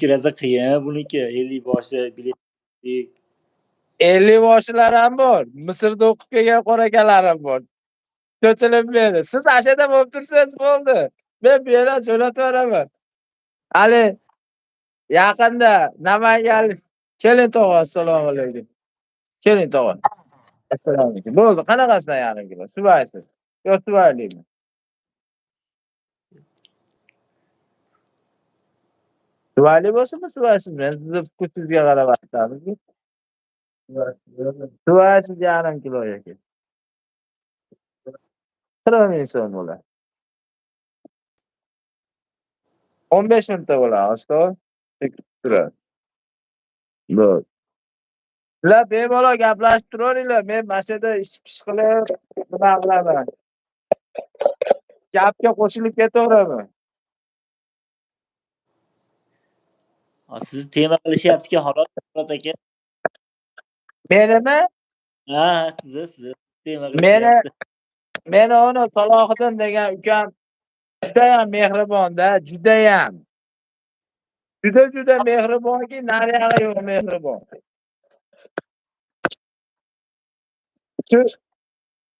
Kirasi qiyin buniki 50 boshi biletlik. 50 boshlar ham bor. Misrda o'qib kelgan qo'rakalarim bor. Cho'chilib berdi. Siz ashada bo'lib tursangiz bo'ldi. Men bu yerdan jo'nataveraman. Hali yaqinda Namanganlik keling tog'a, assalomu alaykum. Keling tog'a. Assalomu alaykum. Bo'ldi, qanaqasidan yarim kilo? Suvaysiz. Yo suvaylimi? Suvayli bo'lsinmi, suvaysizmi? Men sizni kuchingizga qarab aytamiz. Suvaysiz yarim kilo yoki. 40 ming so'm bo'ladi. 15 minutda bo'ladi, oshko. Turadi. Bo'ldi. Sizlar bemalol gaplashib turaveringlar. Men mashada ish-pish qilib, nima qilaman. Gapga qo'shilib ketaveraman. Sizni tema qilishyapti-ku, Xolot aka. Menimi? Ha, sizni tema qilishyapti. Meni uni Salohiddin degan ukam judayam mehribon-da, judayam. Juda mehribonki, nariyog'i yo'q mehribon.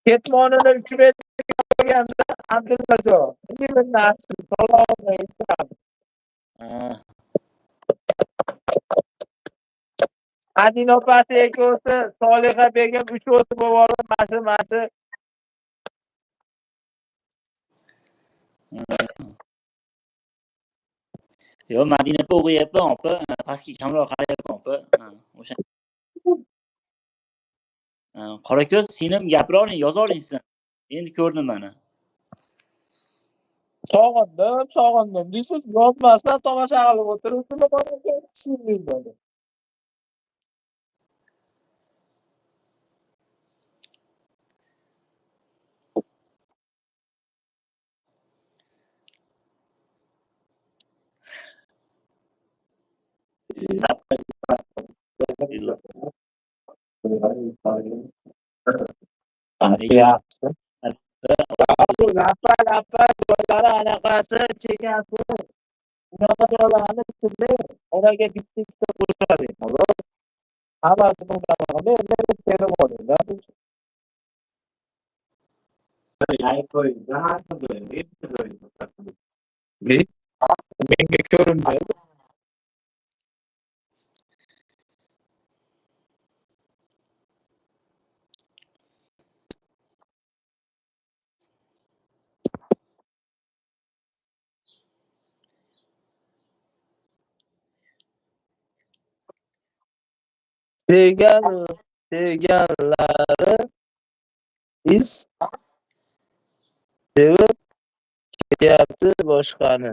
Ketmonini 3 metr olganda Abdullajo. Nima narsa Salohiddin ukam. Adin opasi ikkosi, Soliha begim uchosi bo'lib mashina. Yo, Madina opa o'qiyapman, opa. Pastga kamroq qarayapman, opa. O'sha. Qorako'z, sen ham gapiravering, yozaveringsan. Endi ko'rdim mana. Sog'indim. Deysiz, yozmasdan tomosha qilib o'tiribsizmi, Qorako'z? Tushunmayman. Lapar, joylari anaqasi, chekasi. Unaqa joylarni sizlar oraga bitta qo'shadi. Hammasi bunaqa. Men terib oldim-da. Menga ko'rindi. Sevganlari is sevib ketyapti boshqani.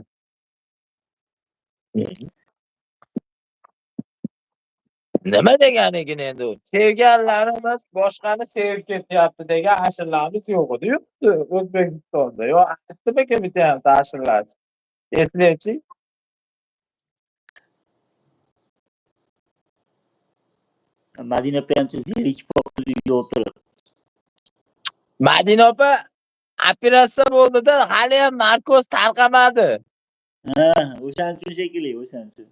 Nima deganligini endi u? Sevganlarimiz boshqani sevib ketyapti degan ashulamiz yo'q edi-yu O'zbekistonda. Yo, aytdimi bitta ashulalar? Eslaychi. Madina opa ham zerikib qoldi uyda o'tirib. Madina opa operatsiya bo'ldi-da, hali ham narkoz tarqamadi. O'shaning uchun shekilli, o'shaning uchun.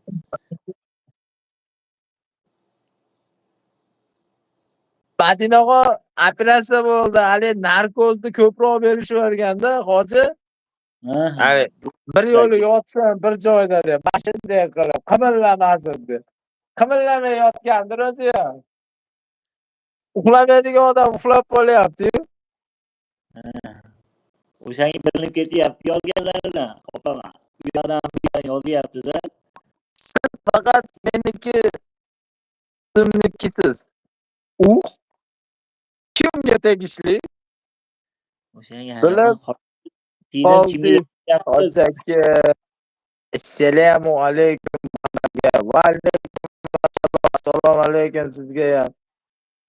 Madina og'a operatsiya bo'ldi, hali narkozni ko'proq berishaverganda, hoji. Hali bir yo'li yotsin bir joyda deb, mashinada qilib, qimirlamasin deb. Qimirlamay yotgandir o'zi ham. Uxlamaydigan odam uxlab qolyapti-yu. O'shanga bilinib ketyapti yozganlaridan, opama. Bu odam yozyapti-da. Siz faqat meniki o'zimnikisiz. U kimga tegishli? O'shanga bilib qoldik. Hozirgi assalomu alaykum. Va alaykum assalom. Assalomu alaykum sizga ham.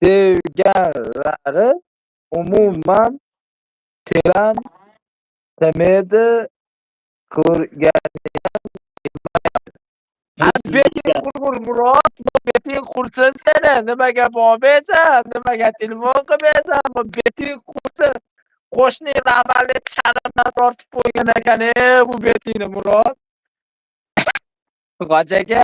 Sevganlari umuman telam temedi ko'rgani ham beting qurgur Murod, beting qursin seni. Nimaga bobaysan? Nimaga telefon qilmaysan? Beting qursin. Qo'shni Ramali chanamdan tortib qo'ygan ekan, bu betingni Murod. Qoch aka